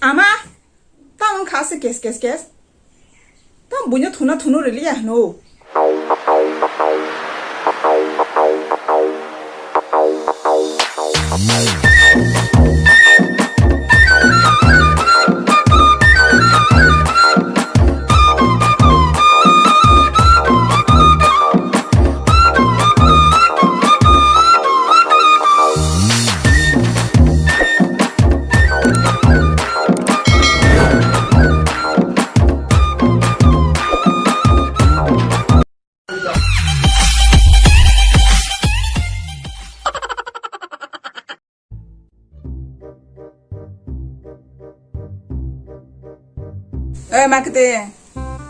아마 땅은 가스 게스 땅 뭐냐 도노를 리야 노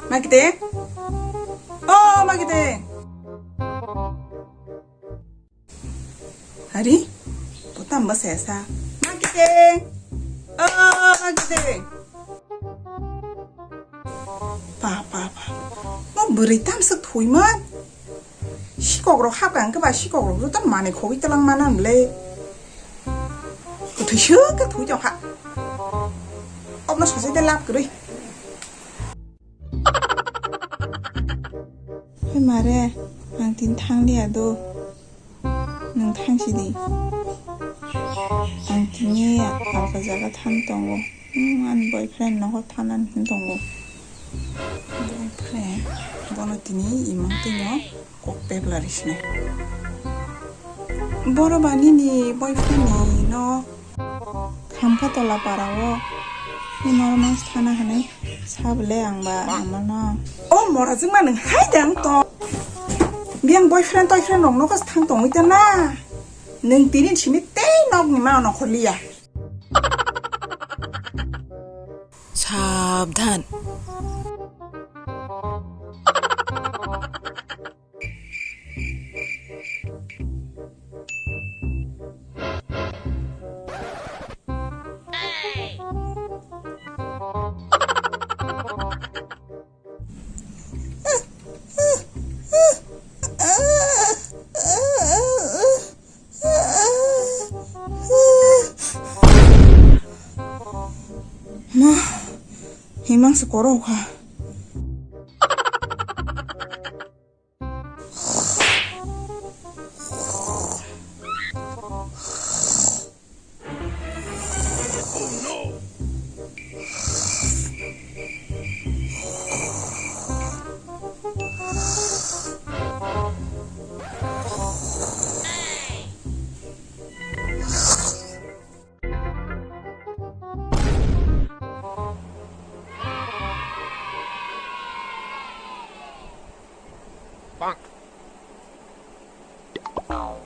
마케팅 마케팅 아리 보다 뭐 세사 마케팅 마케팅 봐 뭐 머리땀 쓱 도이만 시곡으로 하고 안 그봐 시곡으로 또 많이 거기 떨랑만 한래 그 드셔 그 도이죠 하 엄마 소세 될랍 그래 왜 말해 앙틴 탕리야도 능 탕시디 앙틴이 아까 자가 탄동고 안 보이프렌드 너가 타는 힘동고 보이프렌드 너는 티니 이망티뇨 꼭 빼블라리시네 보러바니니 보이프렌드 너 감파 돌아봐라고 이 너만 사나 하네 사블레 양바 아마나 뭐라 정말 하이당 또 미양 보이프렌드 토이프렌드 넉넉해서 탕동 있잖아 능 띠린 침이 떼넉니만 너 콜리야 sabdan 희망스 걸어가 빵. 빵.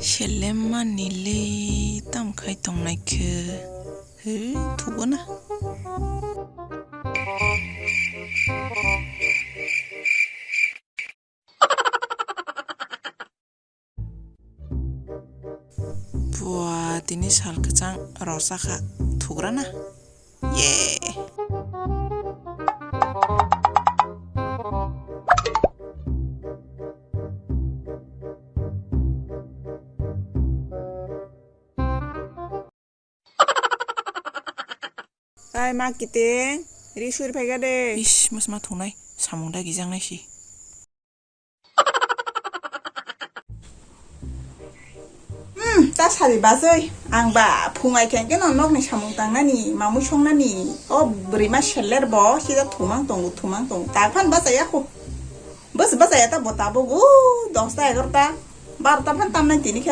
셀렘만 닐리 땀 카이 똥나이크 두구나 buat ini sal kecang rosaka tugrana ye Ay makiting risur pega deh ish mas mah Thunai samungda gijang nai sih 딱 사리 바서이 앙바 풍아이 캔게 너넉니 사몽땅나니 마무숑나니 브리마 셸레르버 시다 투망똥 다판 바서야코 버스 바서야다 보타보고 동스타에 걸다 바르다 판땀난 티니케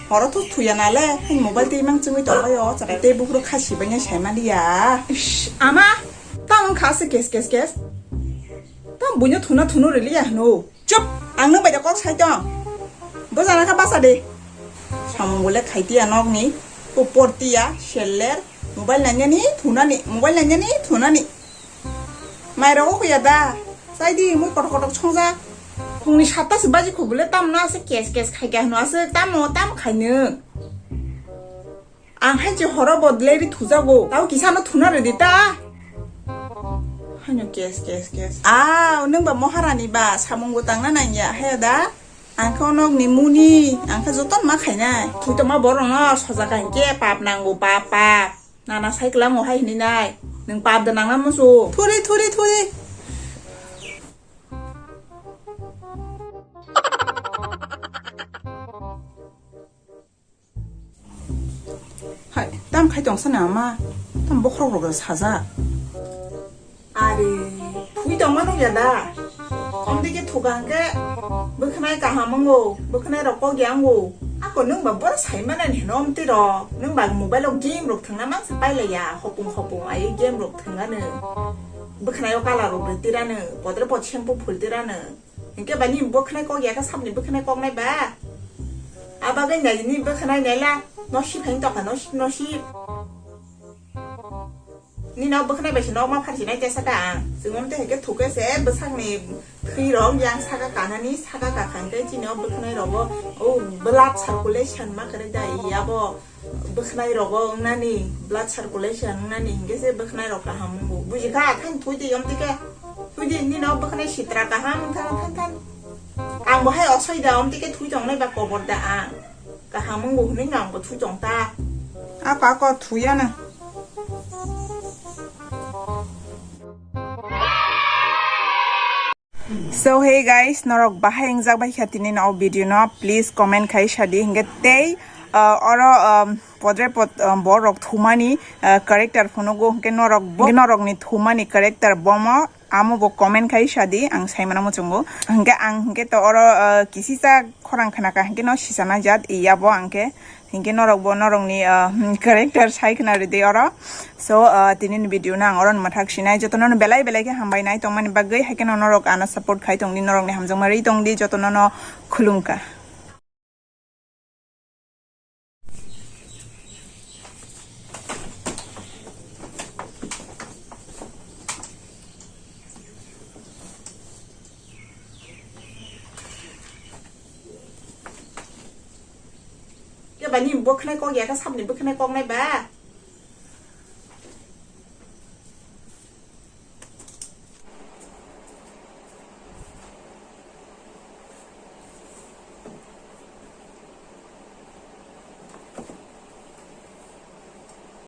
어라투 투야나래 한 모바일 때mang 쯤이 떠요 자래 때부로 카시바냐 샤마리야 아마 땅은 가스 게스 땅 뭐냐 투노를 리야 노쭉 앙능 바자 꼭 살정 bớt các bác sao đi xong rồi lấy khai tiền nó ní portia seller mobile là nhá ní mobile là nhá ní thú nani mày đâu có da sai đi mới có trong ra cùng đi sát ta sẽ bao nhiêu khổ lấy tam nó sẽ kes khai cái nó sẽ tam khai nữa anh hay chỉ horror bột lấy đi thú ra go tao kỳ sao nó thú nari đi ta hay nhớ kes nâng bà mua harani bà sao mong tăng nó này nhỉ hay da 앙커넉 니무니 앙커 좋던 막 하냐 두도 막 버러나 서자간 게 밥낭고 밥 나나 사이클랑 오 하이니나 능 밥도 낭나면서 토리 하이 땀 가이동 사나마 땀 먹으러 사자 아리 부이동만 오야다 엄디게 토간 게 bữa cả hàm ngô bữa nay đâu có giang ngô còn nước mà bớt sấy mà này nó không tí rồi nước bằng một bài lông chim rồi thằng nó mắc sẽ bay là già học cùng ấy game rồi thằng nó nữa bữa nay có cả là rồi tí ra nữa bỏ tới bỏ xem bút phơi tí ra nữa những cái bài ní bữa nay có giang cái sắp ní bữa nay con này ba ba cái này ní bữa nay này là nó ship hành tộc là nó shipนี่น้องเบิกในไปชิโนมาพันชินในใจสักการซึ่งมันจะเห็นก็ถูกก็เสียเบิกสักในคือร้องยางสักการนั้นนี่สักการขันได้จีเนาะเบิกในเราบ่blood circulation มากก็ได้ยาบ่เบิกในเราบ่นั่นนี่ blood circulation นั่นนี่ก็เสียเบิกในเราก็หามึงบุจิค่ะท่านทุยดียมติแกทุยดีนี่เนาะเบิกในชิตราก็หามึงท่านอ่างบ่ให้ออกใส่ดาวมติแกทุยจงในแบบกบฏแต่อ่างก็หามึงบุนี่หงก็ทุยจงตาก็ทุยนะSo hey guys, norok bahai ingjak bai khatini na video no please comment khai shadi hinge tei oro podre pod borok thumani character phonogo hinge norok ni thumani character bomo amo bo comment khai shadi ang saimana mo chungo hinge to oro kisisa khorang khana ka hinge no sisana jat iya bo angke hinge norok ni character sai khana re de oro so tinin video na oron mathak sinai jotono belai ke hambai nai tongmani bagai haken norok ana support khai tongni norok ni hamjang mari tongdi jotono no khulungka cái bà nhìn bữa nay con gà cái sắp này bữa nay con này bà